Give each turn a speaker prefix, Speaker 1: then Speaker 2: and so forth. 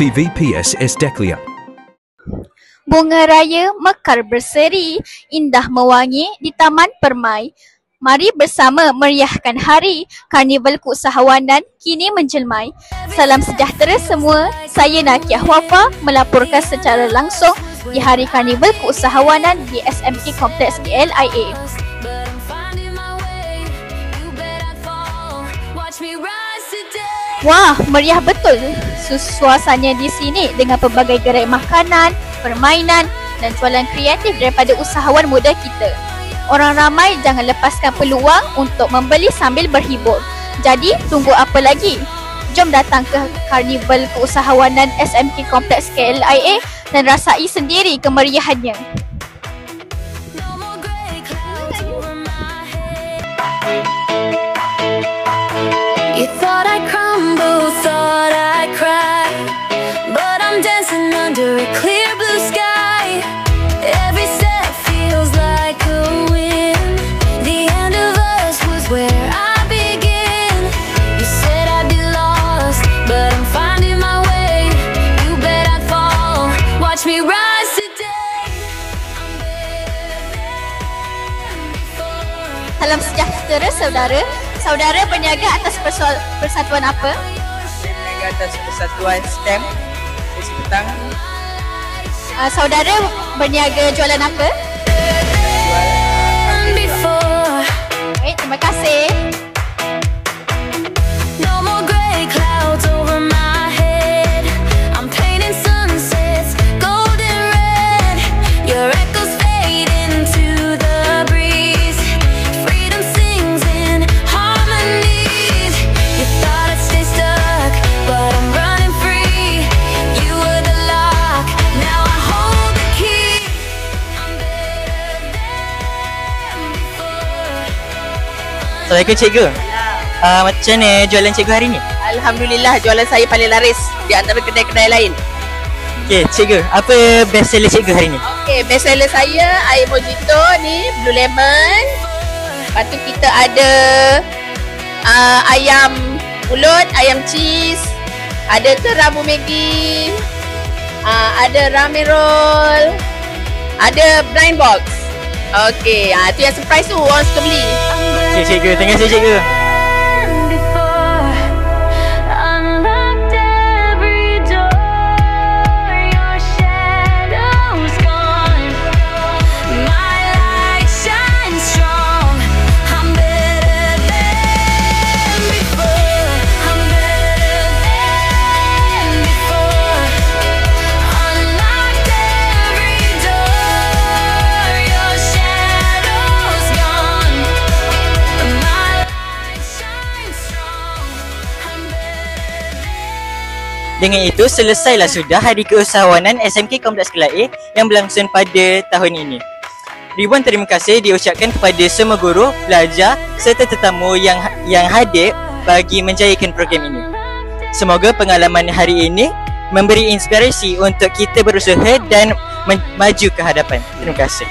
Speaker 1: TVPS Deklia.
Speaker 2: Bunga raya mekar berseri, indah mewangi di Taman Permai. Mari bersama meriahkan hari Karnival Keusahawanan kini menjelmai. Salam sejahtera semua, saya Nakiah Wafa melaporkan secara langsung di Hari Karnival Keusahawanan di SMK Kompleks KLIA. Wah, meriah betul suasananya di sini dengan pelbagai gerai makanan, permainan dan jualan kreatif daripada usahawan muda kita. Orang ramai jangan lepaskan peluang untuk membeli sambil berhibur. Jadi, tunggu apa lagi? Jom datang ke Karnival Keusahawanan SMK Kompleks KLIA dan rasai sendiri kemeriahannya.
Speaker 3: You thought I'd crumble, thought I'd cry, but I'm dancing under a clear blue sky. Every step feels like a win. The end of us was where I begin. You said I'd be lost, but I'm finding my way. You bet I'd fall, watch me rise today. I'm better than before.
Speaker 2: Salam sejahtera saudara. Saudara berniaga atas persatuan apa?
Speaker 4: Berniaga atas persatuan STEM Sesi petang.
Speaker 2: Saudara berniaga jualan apa? Baik, terima kasih.
Speaker 3: No more grey clouds over my head. I'm painting sunsets golden red. Your echoes fade into the breeze. Freedom sings in harmonies. You thought I'd stay stuck, but I'm running free. You were the lock, now I hold the key. I'm better than before.
Speaker 4: Assalamualaikum cikgu. Macam mana jualan cikgu hari ni?
Speaker 5: Alhamdulillah, jualan saya paling laris di antara kedai-kedai lain.
Speaker 4: Okey, cikgu, apa best seller cikgu hari ni?
Speaker 5: Okey, best seller saya air mojito ni, blue lemon. Lepas tu kita ada ayam pulut, ayam cheese, ada teramu Maggi, ada ramen roll, ada blind box. Okey, tu yang surprise tu, orang suka beli.
Speaker 4: Okey cikgu, terima kasih cikgu.
Speaker 3: Before unlocked every door, your shadow's gone. My light shines strong. I'm better than before. I'm better than before. Unlocked every door, your shadow's gone. My light shines strong. I'm better than.
Speaker 4: Dengan itu, selesailah sudah Hari Keusahawanan SMK Kompleks KLIA yang berlangsung pada tahun ini. Ribuan terima kasih diucapkan kepada semua guru, pelajar serta tetamu yang hadir bagi menjayakan program ini. Semoga pengalaman hari ini memberi inspirasi untuk kita berusaha dan maju ke hadapan. Terima kasih.